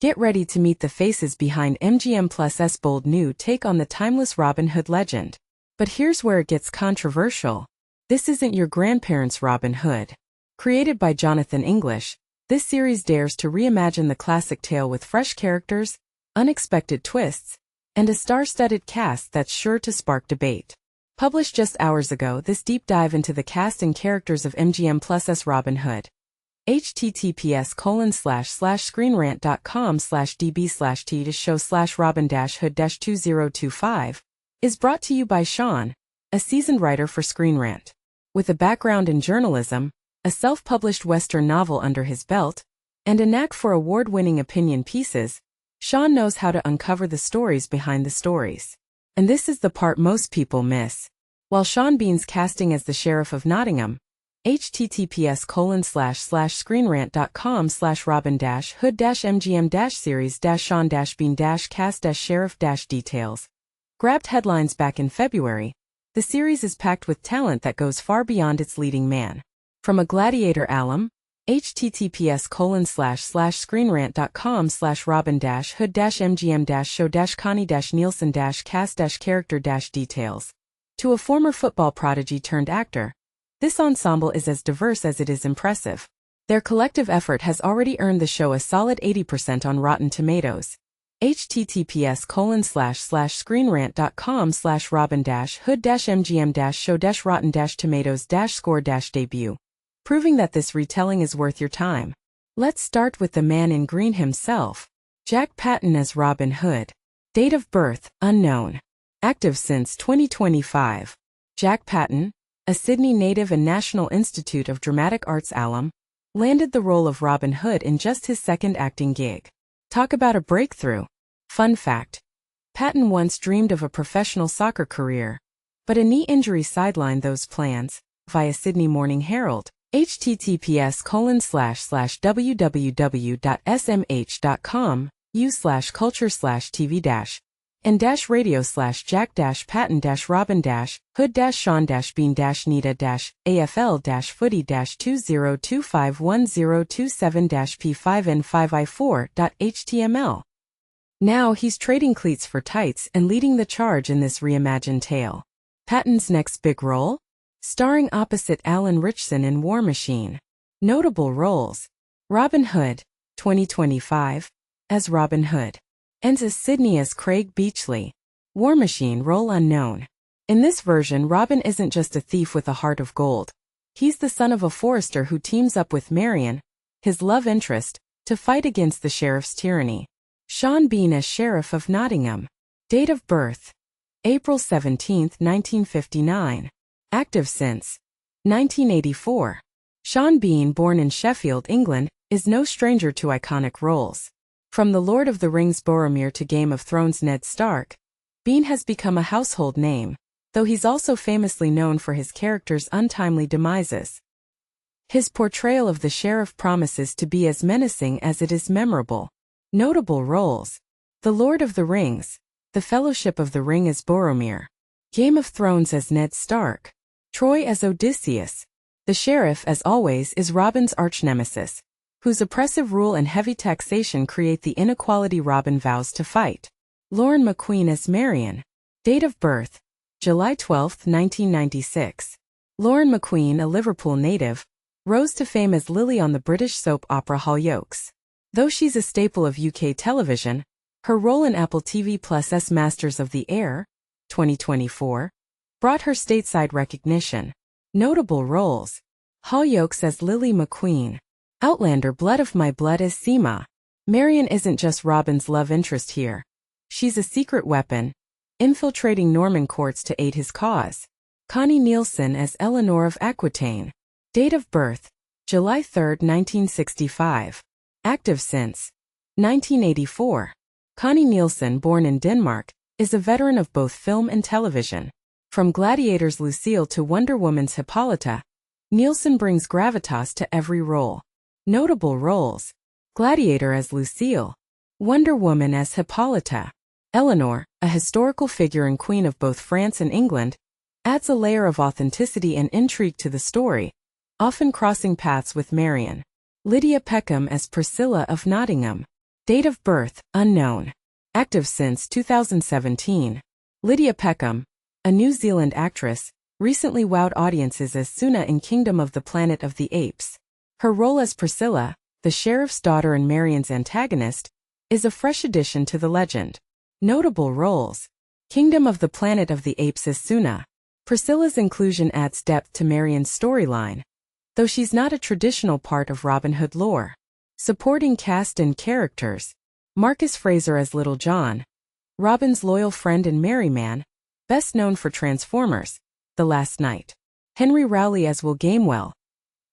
Get ready to meet the faces behind MGM Plus's bold new take on the timeless Robin Hood legend. But here's where it gets controversial. This isn't your grandparents' Robin Hood. Created by Jonathan English, this series dares to reimagine the classic tale with fresh characters, unexpected twists, and a star-studded cast that's sure to spark debate. Published just hours ago, this deep dive into the cast and characters of MGM Plus's Robin Hood. https://screenrant.com/db/t-show/robin-hood-2025 is brought to you by Sean, a seasoned writer for Screen Rant. With a background in journalism, a self-published Western novel under his belt, and a knack for award-winning opinion pieces, Sean knows how to uncover the stories behind the stories. And this is the part most people miss. While Sean Bean's casting as the Sheriff of Nottingham, https://screenrant.com/robin-hood-mgm-series-sean-bean-cast-sheriff-details grabbed headlines back in February, the series is packed with talent that goes far beyond its leading man. From a Gladiator alum, https://screenrant.com/robin-hood-mgm-show-connie-nielsen-cast-character-details, to a former football prodigy turned actor, this ensemble is as diverse as it is impressive. Their collective effort has already earned the show a solid 80% on Rotten Tomatoes. https://screenrant.com/robin-hood-mgm-show-rotten-tomatoes-score-debut, proving that this retelling is worth your time. Let's start with the man in green himself, Jack Patten as Robin Hood. Date of birth, unknown. Active since 2025. Jack Patten, a Sydney native and National Institute of Dramatic Arts alum, landed the role of Robin Hood in just his second acting gig. Talk about a breakthrough. Fun fact: Patten once dreamed of a professional soccer career, but a knee injury sidelined those plans, via Sydney Morning Herald. https://www.smh.com, u/culture/tv- and-radio/jack-patten-robin-hood-sean-bean-nita-afl-footy-2025-102027-p5n5i4.html. Now he's trading cleats for tights and leading the charge in this reimagined tale. Patten's next big role? Starring opposite Alan Ritchson in War Machine. Notable roles: Robin Hood, 2025, as Robin Hood, and as Sydney as Craig Beachley. War Machine role unknown. In this version, Robin isn't just a thief with a heart of gold. He's the son of a forester who teams up with Marian, his love interest, to fight against the sheriff's tyranny. Sean Bean as Sheriff of Nottingham. Date of birth: April 17, 1959. Active since 1984. Sean Bean, born in Sheffield, England, is no stranger to iconic roles. From The Lord of the Rings Boromir to Game of Thrones Ned Stark, Bean has become a household name, though he's also famously known for his character's untimely demises. His portrayal of the sheriff promises to be as menacing as it is memorable. Notable roles: The Lord of the Rings, The Fellowship of the Ring as Boromir, Game of Thrones as Ned Stark, Troy as Odysseus. The sheriff, as always, is Robin's arch-nemesis, whose oppressive rule and heavy taxation create the inequality Robin vows to fight. Lauren McQueen as Marian. Date of birth: July 12, 1996. Lauren McQueen, a Liverpool native, rose to fame as Lily on the British soap opera Hollyoaks. Though she's a staple of UK television, her role in Apple TV Plus's Masters of the Air, 2024, brought her stateside recognition. Notable roles: Hollyoaks as Lily McQueen, Outlander Blood of My Blood as Seema. Marian isn't just Robin's love interest here. She's a secret weapon, infiltrating Norman courts to aid his cause. Connie Nielsen as Eleanor of Aquitaine. Date of birth: July 3, 1965. Active since 1984. Connie Nielsen, born in Denmark, is a veteran of both film and television. From Gladiator's Lucille to Wonder Woman's Hippolyta, Nielsen brings gravitas to every role. Notable roles: Gladiator as Lucille, Wonder Woman as Hippolyta. Eleanor, a historical figure and queen of both France and England, adds a layer of authenticity and intrigue to the story, often crossing paths with Marian. Lydia Peckham as Priscilla of Nottingham. Date of birth, unknown. Active since 2017. Lydia Peckham, a New Zealand actress, recently wowed audiences as Suna in Kingdom of the Planet of the Apes. Her role as Priscilla, the sheriff's daughter and Marian's antagonist, is a fresh addition to the legend. Notable roles. Kingdom of the Planet of the Apes as Suna. Priscilla's inclusion adds depth to Marian's storyline, though she's not a traditional part of Robin Hood lore. Supporting cast and characters. Marcus Fraser as Little John, Robin's loyal friend and merry man, best known for Transformers, The Last Knight. Henry Rowley as Will Gamewell,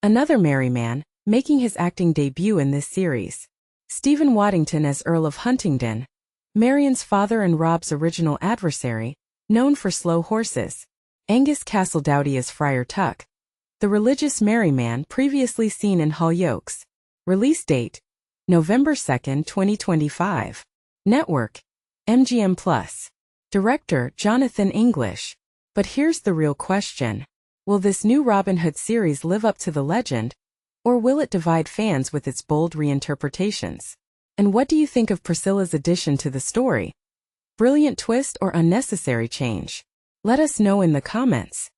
another merry man, making his acting debut in this series. Stephen Waddington as Earl of Huntingdon, Marian's father and Rob's original adversary, known for slow horses. Angus Castledowdy as Friar Tuck, the religious merry man previously seen in Hollyoaks. Release date, November 2, 2025. Network, MGM+. Director, Jonathan English. But here's the real question. Will this new Robin Hood series live up to the legend, or will it divide fans with its bold reinterpretations? And what do you think of Priscilla's addition to the story? Brilliant twist or unnecessary change? Let us know in the comments.